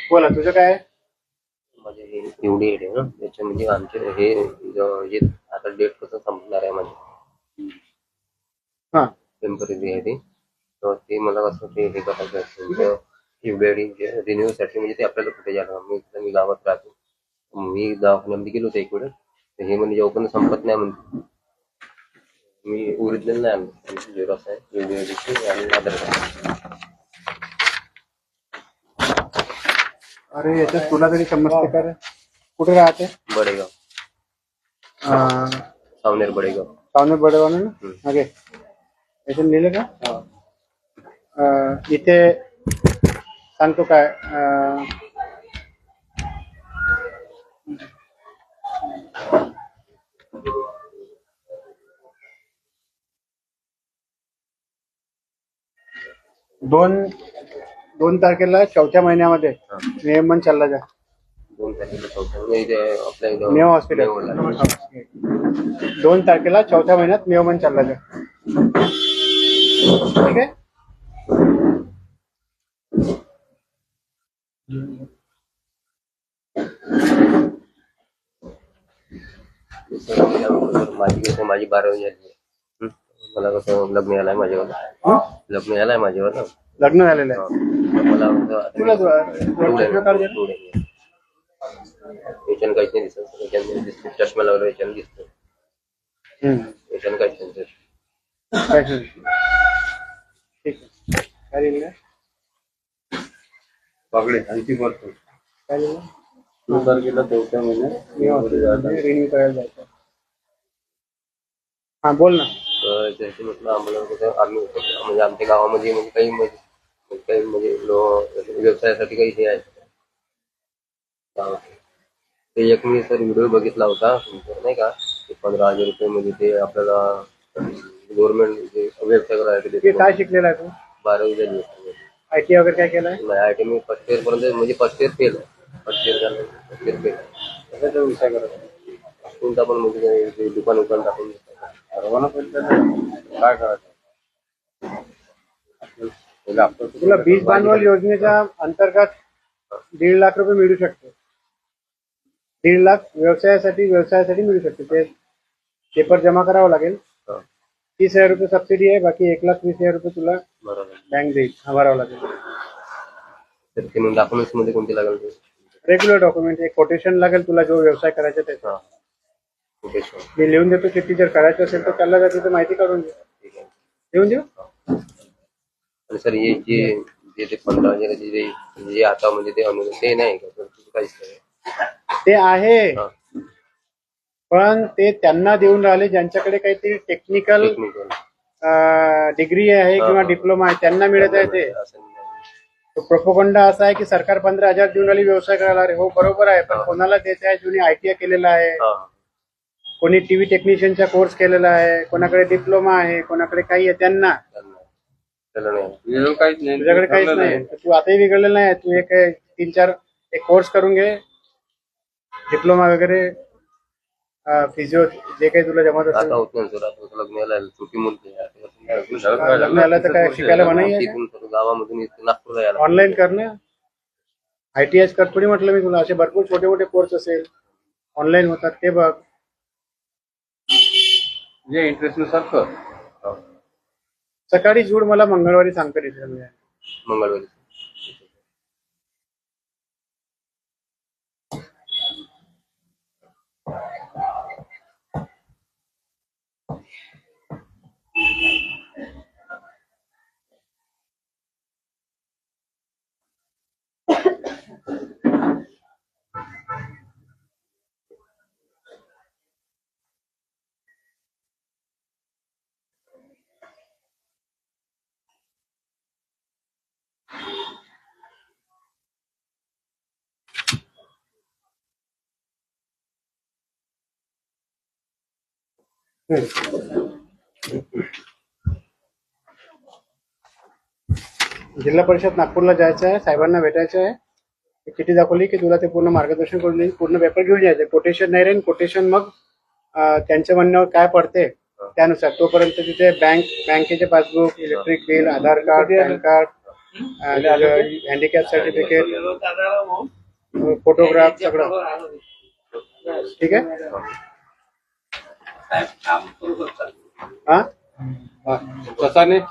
बोला तुझं काय आहे? माझे हे एवढी आहे ना त्याच्यामध्ये आमचे हे जे आता डेट कसं संपणार आहे माझे हा टेम्पररी आहे ते तर ते मला कसं ते हे करायचं असतं एवढी रिन्यू साठी म्हणजे ते आपल्याला कुठे जाणार मी गावात राहतो मी दवाखान्यामध्ये गेलो होतो एक वेळेस तर हे म्हणजे जेव्हा पण संपत नाही म्हणते मी ओरिजिनल नाही आणलं झेरॉक्स आहे एवढी आणि आधार कार्ड. अरे याच्यात तुला तरी समजते का रे? कुठे राहते? बडेगाव सावनेर बडेगाव पावणे बडेवाने ना मागे याच्यात लिहिलं का? इथे सांगतो काय दोन तारखेला 4थ्या महिन्यामध्ये नियमन चालला जा 2 तारखेला चौथ्या इथे आपल्या इथं मेव हॉस्पिटल 2 तारखेला 4थ्या महिन्यात नियमन चालला जा ठीक आहे. माझी 12वी झाली मला कसं लग्न झालंय माझ्यावर लग्न झालंय माझ्यावर लग्न झालेलं आहे मला तुला याच्यानं काहीच नाही दिसत याच्यानं दिसतो चष्मा लावला याच्यानं दिसतो याच्यानं काहीच नाही दिसत ठीक आहे. काय लिहिलं पगडे आणखी भरतो काय लिहिलं 2 तारखेला 4थ्या महिन्यात रिन्यू करायला जायचं. हा बोल ना. तर त्याची म्हटलं आम्हाला कसं आम्ही म्हणजे आमच्या गावामध्ये म्हणजे काही म्हणजे व्यवसायासाठी काही हे आहे ते एक मी सर व्हिडिओ बघितला होता नाही का 15,000 रुपये मध्ये ते आपल्याला गव्हर्नमेंट व्यवसाय करायला काय शिकलेला आहे तू? 12वी झाली IT वगैरे काय केलंय? नाही आयटी मी फर्स्ट इयर पर्यंत म्हणजे first year fail first year झालं फर्स्ट इयर फेल कशाचा विचार करत कोणता पण म्हणजे दुकान टाकून सर्वांना पहिले काय करायचं तुला बीज भांडवल योजनेच्या अंतर्गत 1.5 लाख रुपये मिळू शकते. 1.5 लाख व्यवसायासाठी मिळू शकते. ते पेपर जमा करावं लागेल. 30,000 रुपये सबसिडी आहे बाकी 1,20,000 रुपये तुला बँक देईल भरावं लागेल. तर ते मग डॉक्युमेंट्स मध्ये कोणते लागेल रेग्युलर डॉक्युमेंट एक कोटेशन लागेल तुला जो व्यवसाय करायचा त्याचा मी लिहून देतो किती जर करायचं असेल तर त्याला जर तिथे माहिती काढून दे लिहून देऊ. आणि सर हे जे 15,000 जे आता म्हणजे ते अनुदान ते नाही का काहीच नाही ते आहे पण ते त्यांना देऊन राहिले ज्यांच्याकडे काहीतरी टेक्निकल डिग्री आहे किंवा डिप्लोमा आहे त्यांना मिळत आहे. ते प्रोपोगंडा असा आहे की सरकार 15,000 देऊन राहिली व्यवसाय करायला. अरे हो बरोबर आहे पण कोणाला देत आहे जुनी ITI केलेला आहे कोणी टीव्ही टेक्निशियनचा कोर्स केलेला आहे कोणाकडे डिप्लोमा आहे कोणाकडे काही आहे त्यांना तुझ्याकडे काहीच नाही. तू आताही बिघडलेलं नाही तू एक 3-4 एक कोर्स करून घे डिप्लोमा वगैरे फिजिओ जे काही तुला जमत असेल. लग्न आलं तर काय शिकायला म्हणाय गावामधून नागपूर ऑनलाईन करणं ITI कर थोडी म्हटलं मी तुला. असे भरपूर छोटे मोठे कोर्स असेल ऑनलाईन होतात ते बघ जे इंटरेस्ट नुसार कर. सकाळी जोड मला मंगळवारी सांगतो मंगळवारी जिल्हा परिषद नागपूरला जायचं आहे साहेबांना भेटायचं आहे. चिठी दाखवली की तुला ते पूर्ण मार्गदर्शन करून देईल. पूर्ण पेपर घेऊन यायचे. कोटेशन नाही राहील कोटेशन मग त्यांच्या म्हणण्यावर काय पडते त्यानुसार तोपर्यंत तिथे बँकेचे passbook electric bill Aadhaar card PAN card handicap certificate photograph सगळं ठीक आहे. हा कसा नाही